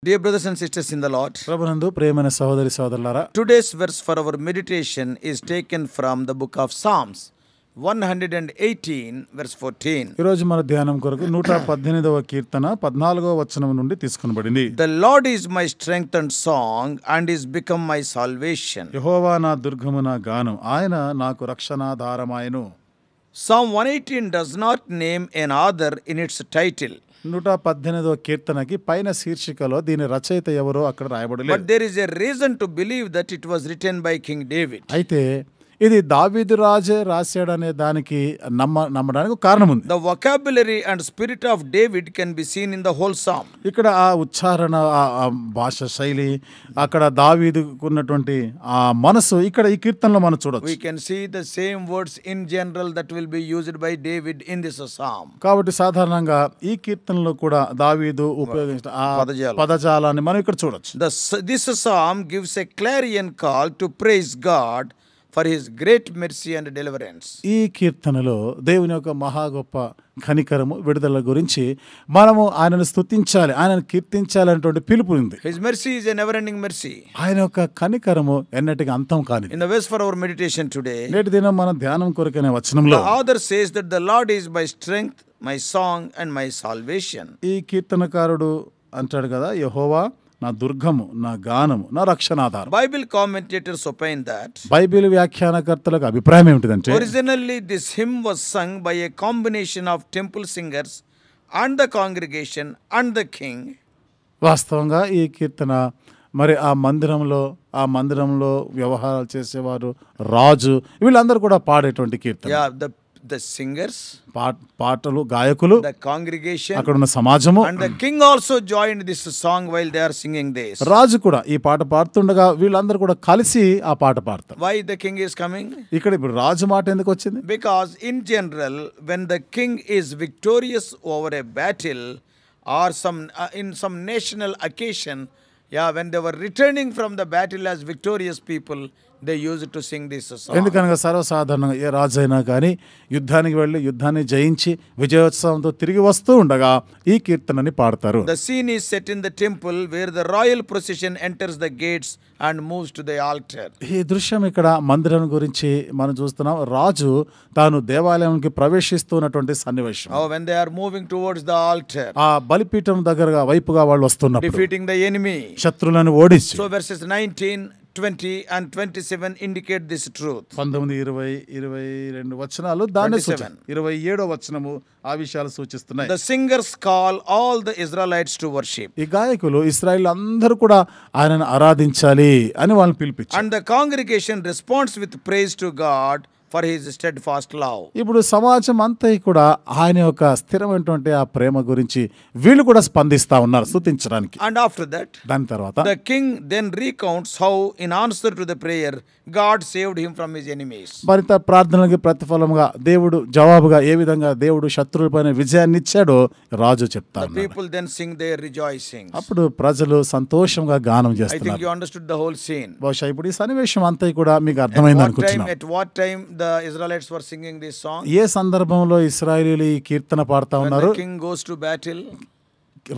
Dear brothers and sisters in the Lord, ప్రభునందు ప్రియమైన సహోదరి సహోదరులారా, today's verse for our meditation is taken from the book of Psalms 118 verse 14. ఈరోజు మన ధ్యానం కొరకు 118వ కీర్తన 14వ వచనం నుండి తీసుకొనబడింది. The Lord is my strength and song and is become my salvation. యెహోవా నా దుర్గము నా గానం, ఆయన నాకు రక్షణాధారమాయెను. Psalm 118 does not name an author in its title. 118వ కీర్తనకి పైన శీర్షికలో దీని రచయిత ఎవరో అక్కడ రాయబడలేదు. But there is a reason to believe that it was written by King David. అయితే ఇది దావీదు రాజే రాశాడనే దానికి నమ్మడానికి ఒక కారణం ఉంది. The vocabulary and spirit of David can be seen in the whole psalm. ఇక్కడ ఆ ఉచ్చారణ, ఆ భాష శైలి, అక్కడ దావీదుకు ఉన్నటువంటి ఆ మనసు ఇక్కడ ఈ కీర్తనలో మనం చూడొచ్చు. We can see the same words in general that will be used by David in this psalm. కాబట్టి సాధారణంగా ఈ కీర్తనలో కూడా దావీదు ఉపయోగించిన ఆ పదజాలాన్ని మనం ఇక్కడ చూడొచ్చు. This psalm gives a clarion call to praise God for his great mercy and deliverance. ఈ కీర్తనలో దేవుని యొక్క మహా గొప్ప కనికరము, విడుదల గురించి మనము ఆయనను స్తుతించాలి, ఆయనను కీర్తించాలి అనేటువంటి పిలుపు ఉంది. His mercy is a never ending mercy. ఆయన యొక్క కనికరము ఎన్నటికి అంతం కానిది. In the verse for our meditation today, నేటి దినం మన ధ్యానం కొరకనే వచనంలో the author says that the Lord is my strength, my song and my salvation. ఈ కీర్తనకారుడు అంటాడు కదా, యెహోవా నా దుర్గము, నా గానము, నా రక్షణాధారం. Bible commentators opine that Bible వ్యాఖ్యానకర్తలకు అభిప్రాయం ఏమిటిదంటే, originally this hymn was sung by a combination of temple singers and the congregation and the king. వాస్తవంగా ఈ కీర్తన మరి ఆ మందిరంలో వ్యవహారాలు చేసేవారు, రాజు, వీళ్ళందరూ కూడా పాడేటువంటి కీర్తన. Yeah, the singers, పాటలు, గాయకులు, the congregation అక్కడ ఉన్న సమాజము, and the king also joined this song while they are singing this. రాజు కూడా ఈ పాట పాడుతుండగా వీళ్ళందరూ కూడా కలిసి ఆ పాట పాడతారు. Why the king is coming? ఇక్కడ ఇప్పుడు రాజు మాట ఎందుకు వచ్చింది? Because in general when the king is victorious over a battle or in some national occasion, when they were returning from the battle as victorious people, they used to sing this song. ఎందుకనగా సర్వసాధారణంగా ఏ రాజు అయినా కానీ యుద్ధానికి వెళ్ళి యుద్ధాన్ని జయించి విజయోత్సవంతో తిరిగి వస్తూ ఉండగా ఈ కీర్తనని పాడతారు. The scene is set in the temple where the royal procession enters the gates and moves to the altar. ఈ దృశ్యం ఇక్కడ మందిరం గురించి మనం చూస్తున్నాం. రాజు తాను దేవాలయానికి ప్రవేశిస్తున్నటువంటి సన్నివేశం. When they are moving towards the altar, ఆ బలిపీఠం దగ్గరగా వైపుగా వాళ్ళు వస్తున్నప్పుడు, defeating the enemy, శత్రువులను ఓడించి. So verses 19, 20 and 27 indicate this truth. 19, 20, 22 వచనాలు దాన్ని 27వ వచనము ఆ విషయాలు సూచిస్తున్నాయి. The singers call all the Israelites to worship. ఈ గాయకులు ఇశ్రాయేలు అందరూ కూడా ఆయనను ఆరాధించాలి అని వాళ్ళని పిలిపించారు. And the congregation responds with praise to God for his steadfast love. ఇప్పుడు సమాజం అంతా కూడా ఆయన యొక్క స్థిరమైనటువంటి ఆ ప్రేమ గురించి వీళ్ళు కూడా స్పందిస్తా ఉన్నారు స్తుతించడానికి. And after that, దాని తర్వాత the king then recounts how in answer to the prayer God saved him from his enemies. మరింత ప్రార్థనలకి ప్రతిఫలంగా దేవుడు జవాబుగా ఏ విధంగా దేవుడు శత్రువులపైన విజయాన్ని ఇచ్చాడో రాజు చెప్తారు. The people then sing their rejoicing. అప్పుడు ప్రజలు సంతోషంగా గానం I think చేస్తున్నారు. you understood the whole scene. బహుశా ఇప్పుడు ఈ సన్నివేశం అంతా కూడా మీకు అర్థమైంది అనుకుంటున్నాను. At what time the Israelites were singing this song? ఏ సందర్భంలో ఇశ్రాయేలీయులు ఈ కీర్తన పాడుతా When ఉన్నారు? the king goes to battle,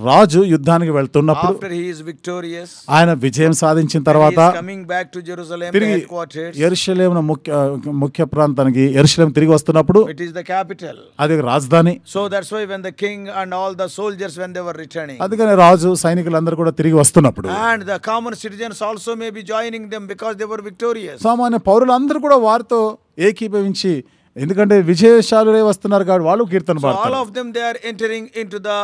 రాజు యుద్ధానికి వెళ్తున్నప్పుడు, after he is victorious, ఆయన విజయం సాధించిన he తర్వాత is coming back to Jerusalem, the తిరిగి headquarters. యెరూషలేము ముఖ్య ప్రాంతానికి యెరూషలేము తిరిగి వస్తున్నప్పుడు, It is the capital. అది రాజధాని. So that's why when the king and all the soldiers when they were returning, అందుకని రాజు సైనికులందరూ కూడా తిరిగి వస్తున్నప్పుడు, and the common citizens also may be joining them because they were victorious. సామాన్య పౌరులందరూ కూడా వారితో ఏకీభవించి, ఎందుకంటే విజయశాలులే వస్తున్నారు కాబట్టి వాళ్ళు కీర్తన So all పాడతారు. of them they are entering into the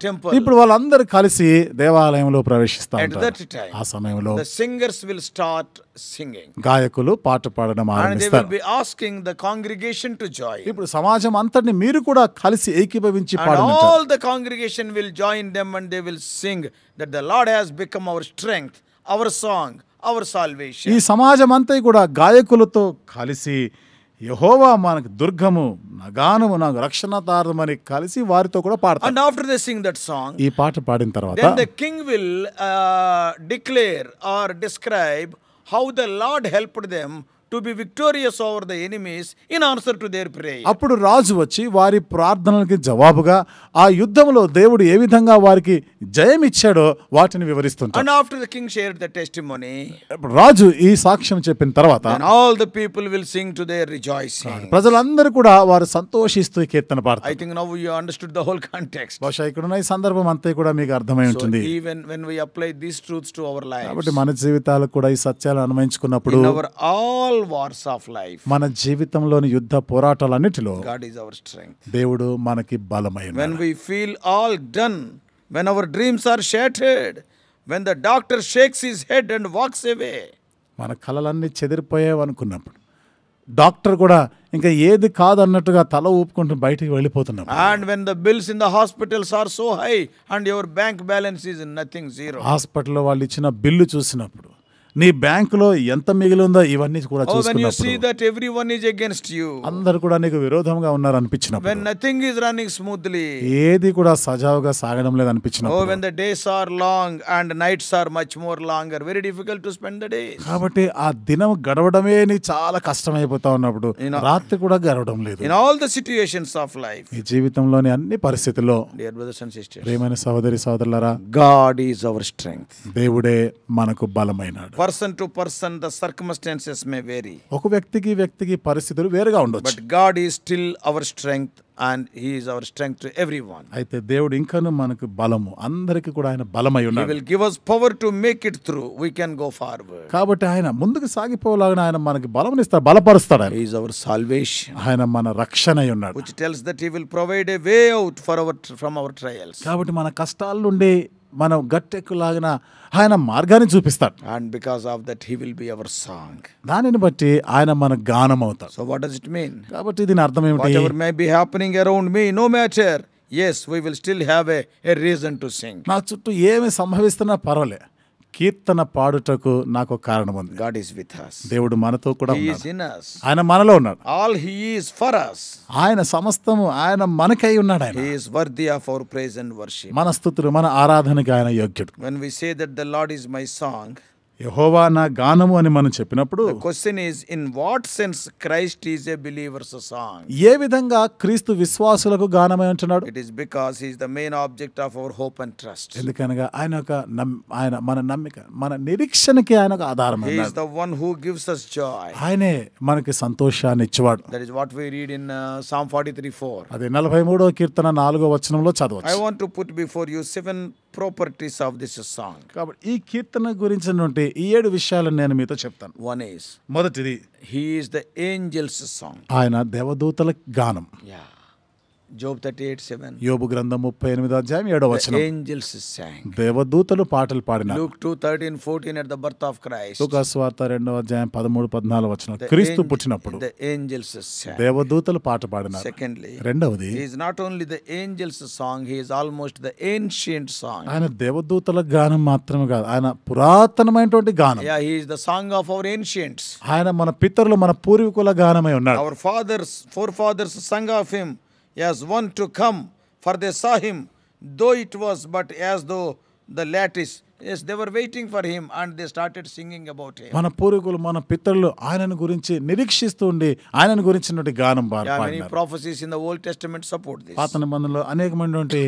temple. ఇప్పుడు వాళ్ళందరూ కలిసి దేవాలయంలో ప్రవేశిస్తా At ఉంటారు. that time, ఆ సమయంలో the singers will start singing, గాయకులు పాట పాడడం and they will ఆరంభిస్తారు. be asking the congregation to join, ఇప్పుడు సమాజం అంతటిని మీరు కూడా కలిసి ఏకీభవించి and పాడమంటారు. all the congregation will join them and they will sing that the Lord has become our strength, our song, our salvation. ఈ సమాజం అంతా కూడా గాయకులతో కలిసి యెహోవా మనకు దుర్గము, నగానము, నాకు రక్షణాధారమని కలిసి వారితో కూడా పాడతారు. And after they sing that song, ఈ పాట పాడిన తర్వాత then the king will declare or describe how the Lord helped them to be victorious over the enemies in answer to their prayer. అప్పుడు రాజు వచ్చి వారి ప్రార్థనలకి జవాబుగా ఆ యుద్ధంలో దేవుడు ఏ విధంగా వారికి జయం ఇచ్చాడో వాటిని వివరిస్తుంటాడు. And after the king shared the testimony, రాజు ఈ సాక్ష్యం చెప్పిన తర్వాత then all the people will sing to their rejoicing. ప్రజలందరూ కూడా వారు సంతోషిస్తూ ఈ కీర్తన పాడతారు. I think now you understood the whole context. బహుశా ఇక్కడున్న ఈ సందర్భం అంతా కూడా మీకు అర్థమై So ఉంటుంది. even when we apply these truths to our lives, కాబట్టి మన జీవితాలకు కూడా ఈ సత్యాలను అన్వయించుకున్నప్పుడు in our all wars of life, మన జీవితంలోని యుద్ధ పోరాటాలన్నిటిలో God is our strength. దేవుడు మనకి బలమై ఉన్నాడు. When we feel all done, when our dreams are shattered, when the doctor shakes his head and walks away, మన కలలన్నీ చెదిరిపోయావనుకున్నప్పుడు డాక్టర్ కూడా ఇంకా ఏది కాదన్నట్టుగా తల ఊపుకుంటూ బయటికి వెళ్ళిపోతున్నాం. and when the bills in the hospitals are so high and your bank balance is nothing, zero. హాస్పిటల్లో వాళ్ళు ఇచ్చిన బిల్లు చూసినప్పుడు నీ బ్యాంకులో ఎంత మిగిలిందో ఇవన్నీ కూడా Oh, when you see చూసుకున్నప్పుడు that everyone is against you, అందరు కూడా నీకు విరోధంగా ఉన్నారు అనిపించినప్పుడు, when nothing is running smoothly, ఏది కూడా సజావుగా సాగడం లేదు oh, అనిపించినప్పుడు, when the days are long and nights are much more longer, very difficult to spend the days. కాబట్టి ఆ దినం గడవడమే నీకు చాలా కష్టమైపోతా ఉన్నప్పుడు రాత్రి కూడా గడవడం లేదు. In all the situations of life, ఈ జీవితంలోని అన్ని పరిస్థితుల్లో dear brothers and sisters, ప్రియమైన సహోదరి సహోదరులారా, God is our strength. దేవుడే మనకు బలమైనాడు. Person to person, the circumstances may vary, ఒక వ్యక్తికి పరిస్థితులు వేరుగా ఉండొచ్చు, but God is still our strength and He is our strength to everyone. అయితే దేవుడు ఇంకను మనకు బలము, అందరికి కూడా ఆయన బలమై He ఉన్నాడు. will give us power to make it through. We can go forward. కాబట్టి ఆయన ముందుకు సాగిపోలాగా ఆయన మనకి బలమునిస్తాడు, బలపరుస్తాడు. ఆయన He is our salvation, ఆయన మన రక్షణ అయి ఉన్నాడు. which tells that He will provide a way out for from our trials. కాబట్టి మన కష్టాల నుండి మనం గట్టెక్కులాగిన ఆయన మార్గాన్ని చూపిస్తాడు. And because of that, He will be our song. దానిని బట్టి ఆయన మన గానం అవుతాడు. So what does it mean? కాబట్టి దీని అర్థం ఏమిటి? Whatever may be happening around me, no matter, yes, we will still have a reason to sing. నా చుట్టూ ఏమి సంభవిస్తున్నా పర్వాలే, కీర్తన పాడుటకు నాకు ఒక కారణం ఉంది. God is with us. దేవుడు మనతో కూడా He ఉన్నాడు. is in us. ఆయన మనలో ఉన్నాడు. All He is for us. ఆయన సమస్తము ఆయన మనకై ఉన్నాడు. ఆయన He is worthy of our praise and worship. మన స్తుతులు, మన ఆరాధనకి ఆయన యోగ్యుడు. When we say that the Lord is my song, యెహోవా నా గానము అని మనం చెప్పినప్పుడు the question is, in what sense Christ is a believer's song? ఏ విధంగా క్రీస్తు విశ్వాసులకు గానమై ఉంటున్నాడు? It is because He is the main object of our hope and trust. ఎందుకనగా ఆయన ఆయన మన నమ్మిక, మన నిరీక్షణకి ఆయన ఒక ఆధారం. He is the one who gives us joy. ఆయనే మనకి సంతోషాన్ని ఇచ్చేవాడు. That is what we read in Psalm 43:4. అది 43వ కీర్తన 4వ వచనంలో చదవచ్చు. I want to put before you 7 properties of this song. కాబట్టి ఈ కీర్తన గురించి ఈ 7 విషయాలను నేను మీతో చెప్తాను. One is, మొదటిది, He is the angel's song. ఆయన దేవదూతల గానం. Yeah. Job 38:7. యోబు గ్రంథం 38వ అధ్యాయం 7వ The వచనం. angels sang. దేవదూతలు పాటలు పాడినారు. Luke 2:13-14 at the birth of Christ. లూకా సువార్త 2వ అధ్యాయం 13-14 వచనం. క్రీస్తు పుట్టినప్పుడు The angels sang. దేవదూతలు పాట పాడినారు. Secondly, రెండవది, He is not only the angels song, He is almost the ancient song. ఆయన దేవదూతల గానం మాత్రమే కాదు, ఆయన పురాతనమైనటువంటి గానం. Yeah, He is the song of our ancients. ఆయన మన పితరులు, మన పూర్వీకుల గానమై ఉన్నాడు. Our forefathers sung of Him as one to come, for they saw Him, though it was but as though the lattice. Yes, they were waiting for Him and they started singing about Him. మన పూర్వీకులు, మన పితరులు ఆయనను గురించి నిరీక్షిస్తూ ఉండి ఆయనను గురించినటువంటి గానం Yeah, many పాడినారు. prophecies in the Old Testament support this. పాత నిబంధనలో అనేకమైనటువంటి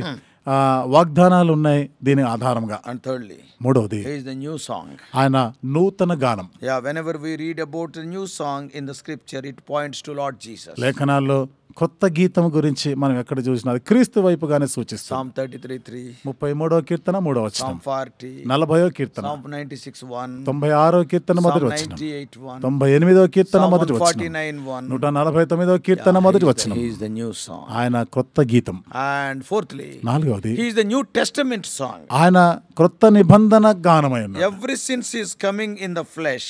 వాగ్దానాలు ఉన్నాయి దీని ఆధారంగా. And thirdly, మూడవది, He is the new song. ఆయన నూతన గానం. Yeah, whenever we read about the new song in the scripture, it points to Lord Jesus. లేఖనాల్లో కొత్త గీతం గురించి మనం ఎక్కడ చూసినా అది క్రీస్తు వైపుగానే సూచిస్తాం. Psalm 33:3. 33వ కీర్తన 3వ వచనం. Psalm 40. 40వ కీర్తన. Psalm 96:1. 96వ కీర్తన Psalm మొదటి వచనం. 98:1. 98వ కీర్తన Psalm మొదటి వచనం. 149:1. 149వ కీర్తన మొదటి వచనం. He is the new song. ఆయన కొత్త గీతం. And fourthly, నాలుగవది, He is the New Testament song. ఆయన క్రొత్త నిబంధన గానమై ఉన్నాడు. Ever since He is coming in the flesh,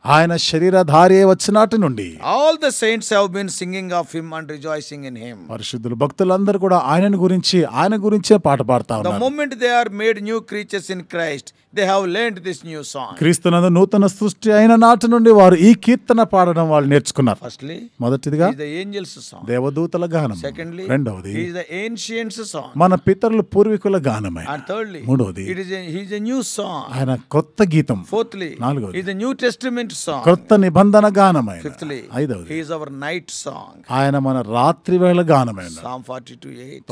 ఆయన శరీరధారి వచ్చినాటి నుండి all the saints have been singing of Him and rejoicing in Him. పరిశుద్ధులు, భక్తులందరూ కూడా ఆయన గురించే పాట పాడుతా The ఉన్నారు. moment they are made new creatures in Christ, they have learned this new song. క్రీస్తునందు నూతన సృష్టి అయిన నాటి నుండి వారు ఈ కీర్తన పాడడం వాళ్ళు నేర్చుకున్నారు. Firstly, మొదటిదిగా He is the angels' song. దేవదూతల గానం. Secondly, రెండవది, He is the ancients' song. మన పితరుల పూర్వీకుల గానమే. And thirdly, మూడవది, He is a new song. ఆయన కొత్త గీతం. Fourthly, నాలుగవది, He is the New Testament covenant song. క్రొత్త నిబంధన గానమైన. Fifthly, ఐదవది, he is our night song. ఆయన మన రాత్రి వేళ గానమైన. Psalm 42:8.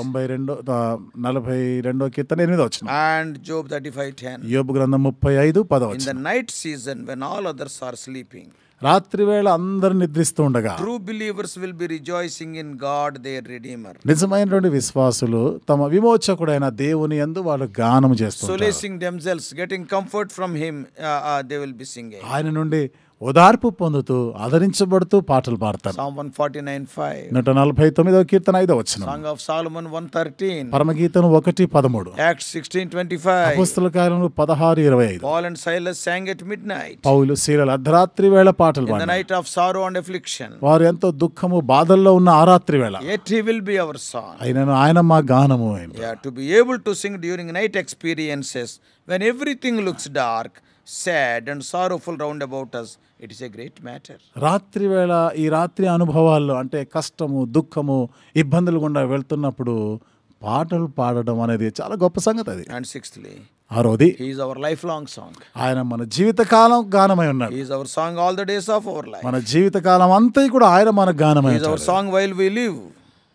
42వ కీర్తన 8వ వచనం. And Job 35:10. యోబు గ్రంథం 35:10వ In the వచనం. night season when all others are sleeping, రాత్రి వేళ అందరు నిద్రిస్తూ ఉండగా true believers will be rejoicing in God their Redeemer. నిజమైనటువంటి విశ్వాసులు తమ విమోచకుడైన దేవుని యందు వాళ్ళు గానం చేస్తుంటారు. Solacing themselves, getting comfort from him, they will be singing. ఆయన నుండి ఓదార్పు పొందుతూ ఆదరించబడుతూ పాటలు పాడతారు. Psalm 149:5. 149వ కీర్తన 5వ వచనం. Song of Solomon 113. పరమగీతం 1:13. Acts 16:25. అపొస్తల కార్యములు 16:25. Paul and Silas sang at midnight. పౌలు శీలలు అర్ధరాత్రి వేళ పాటలు In the పాడారు. night of sorrow and affliction. వారు ఎంతో దుఃఖము బాధల్లో ఉన్న ఆ రాత్రి వేళ Yet he will be our song. అయినను ఆయన మా గానము ఆయన. Yeah, to be able to sing during night experiences when everything looks dark, sad and sorrowful round about us, it is a great matter. రాత్రి వేళ ఈ రాత్రి అనుభవాల్లో అంటే కష్టము దుఃఖము ఇబ్బందులు గుండా వెళ్తున్నప్పుడు పాటలు పాడడం అనేది చాలా గొప్ప సంగతి. అది. And sixthly, ఆరోది, he is our lifelong song. ఆయన మన జీవితకాలం గానమై ఉన్నాడు. He is our song all the days of our life. మన జీవితకాలం అంతా కూడా ఆయన మన గానమై He is our ఉన్నాడు. song while we live.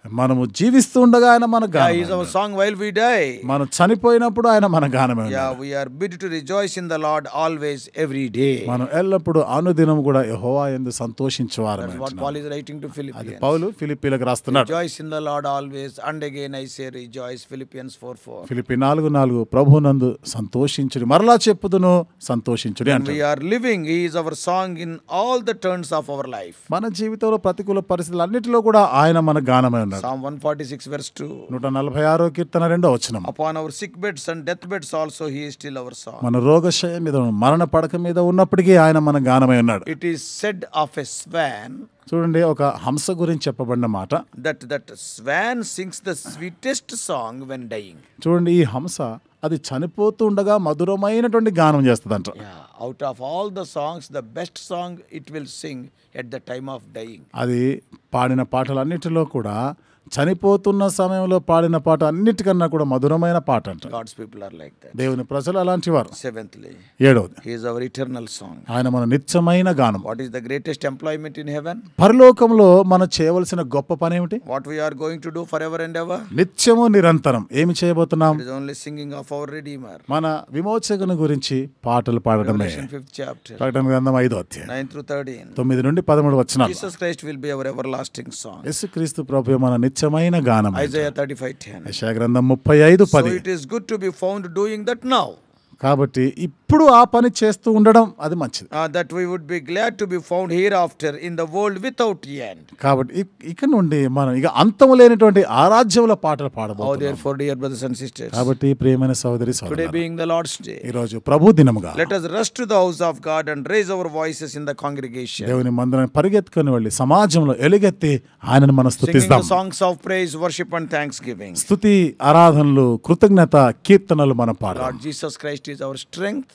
మనము జీవిస్తూ ఉండగా ఆయన మన Yeah, గానం. he is our song while we die. మనం చనిపోయినప్పుడు ఆయన మన గానమై ఉన్నాడు. Yeah, we are bid to rejoice in the Lord always, every day. మనం ఎల్లప్పుడూ అనుదినం కూడా యెహోవా యందు సంతోషించువారమై That's what ఉంటున్నాం. Paul is writing to అది Philippians. పౌలు ఫిలిప్పీలకు రాస్తున్నాడు. Rejoice in the Lord always, and again I say rejoice. Philippians 4:4. Philippi 4:4 ప్రభునందు సంతోషించుడి, మరలా చెప్పుదును సంతోషించుడి We అంటాడు. are living, he is our song in all the turns of our life. మన జీవితంలో ప్రతికూల పరిస్థితులు అన్నిటిలో కూడా ఆయన మన గానమై ఉన్నాడు. Psalm 146 verse 2. 146వ కీర్తన 2వ వచనం. Upon our sick beds and death beds also he is still our song. మన రోగశయ మీద మరణ పడక మీద ఉన్నప్పటికీ ఆయన మన గానమై ఉన్నాడు. It is said of a swan చూడండి, ఒక హంస గురించి చెప్పబడిన మాట. that swan sings the sweetest song when dying. చూడండి, ఈ హంస అది చనిపోతూ ఉండగా మధురమైనటువంటి గానం చేస్తుందంట. Yeah, out of all the songs, the best song it will sing at the time of dying. అది పాడిన పాటలన్నిటిలో కూడా చనిపోతున్న సమయంలో పాడిన పాట అన్నిటికన్నా కూడా మధురమైన పాట అంట. God's people are like that. దేవుని ప్రజలు అలాంటి వారు. Seventhly, 7వది, he is our eternal song. ఆయన మన నిత్యమైన గానం. What is the greatest employment in heaven? పరలోకంలో మనం చేయవలసిన గొప్ప పని ఏమిటి? What we are going to do forever and ever? నిత్యము నిరంతరం ఏమి చేయబోతున్నాం? It is only singing of our Redeemer. మన విమోచకుని గురించి పాటలు పాడడమే. Revelation 5th chapter, ప్రకటన గ్రంథం 5వ అధ్యాయం 9 through 13. 9 నుండి 13 వచనాలు. Jesus Christ will be our everlasting song. యేసుక్రీస్తు ప్రభువే మన నిత్యమైన గానం. Isaiah 35:10. యెషయా గ్రంథం 35:10. So it is good to be found doing that now. కాబట్టి ఇప్పుడు ఆ పని చేస్తూ ఉండడం అది మంచిది. That we would be glad to be found hereafter in the world without end. కాబట్టి ఇక నుండి మనం ఇక అంతము లేనటువంటి ఆరాధ్యముల పాటలు Oh, పాడబోతున్నాం. therefore, dear brothers and sisters, కాబట్టి ప్రియమైన సహోదరి today సహోదరులారా, being the Lord's day, ఈ రోజు ప్రభు దినముగా let us rush to the house of God and raise our voices in the congregation, దేవుని మందిరాన్ని పరిగెత్తుకొని వెళ్ళి సమాజంలో ఎలుగెత్తి ఆయనను మనం singing స్తుతిస్తాం. the songs of praise, worship and thanksgiving. స్తుతి, ఆరాధనలు, కృతజ్ఞత, కీర్తనలు మనం పాడదాం. Lord Jesus Christ is our strength,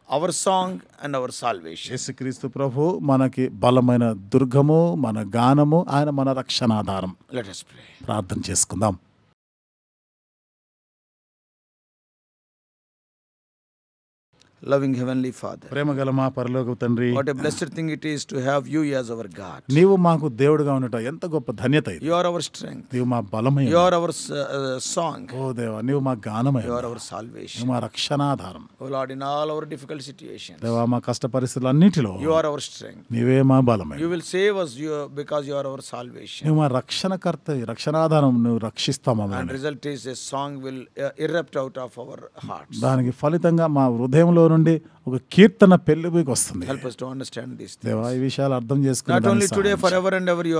our song and our salvation. యేసుక్రీస్తు ప్రభు మనకి బలమైన దుర్గము, మన గానము, ఆయన మన రక్షణాధారం. Let us pray. ప్రార్థన చేసుకుందాం. Loving Heavenly Father, ప్రేమగల మా పరలోకపు తండ్రి, what a blessed thing it is to have you as our God. నీవు మాకు దేవుడుగా ఉండటం ఎంత గొప్ప ధన్యత ఇది. You are our strength. నీవు మా బలమై You are our song. ఓ దేవా, నీవు మా గానమై You are our salvation. నువ్వు మా రక్షణాధారం. Oh Lord, in all our difficult situations, దేవా, మా కష్ట పరిస్థితులన్నిటిలో you are our strength. నీవే మా బలమై. You will save us because you are our salvation. నువ్వు మా రక్షణకర్త, రక్షణాధారం, నువ్వు రక్షిస్తావు And మమ్మల్ని. result is a song will erupt out of our hearts. దానికి ఫలితంగా మా హృదయంలో నుండి ఒక కీర్తన పెళ్ళికి వస్తుంది. Help us to understand these things. దేవా, ఈ విషయాలు అర్థం Not చేసుకుని only today, forever and ever, you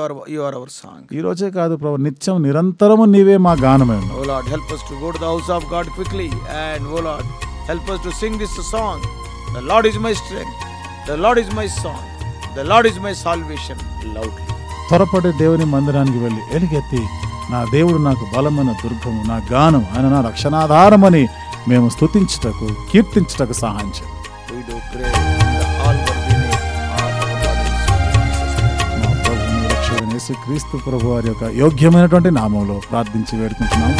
are our song. ఈ రోజే కాదు ప్రభు, నిత్యం నిరంతరము నీవే మా గానమే ఉన్నావు. Oh Lord, help us to go to the house of God quickly, and oh Lord, help us to sing this song. The Lord is my strength. The Lord is my song. The Lord is my salvation. Loudly. త్వరపడి దేవుని మందిరానికి వెళ్ళి ఎలుగెత్తి, నా దేవుడు నాకు బలమైన దుర్గము, నా గానం, ఆయన నా రక్షణాధారమని మేము స్తుతించుటకు, కీర్తించుటకు సహాయం చేయండి. We do pray in the all-worthy name of our Lord and Savior Jesus Christ. మా ప్రభువును రక్షకుడైన యేసుక్రీస్తు ప్రభు వారి యొక్క యోగ్యమైనటువంటి నామంలో ప్రార్థించి వేడుకుంటున్నాము.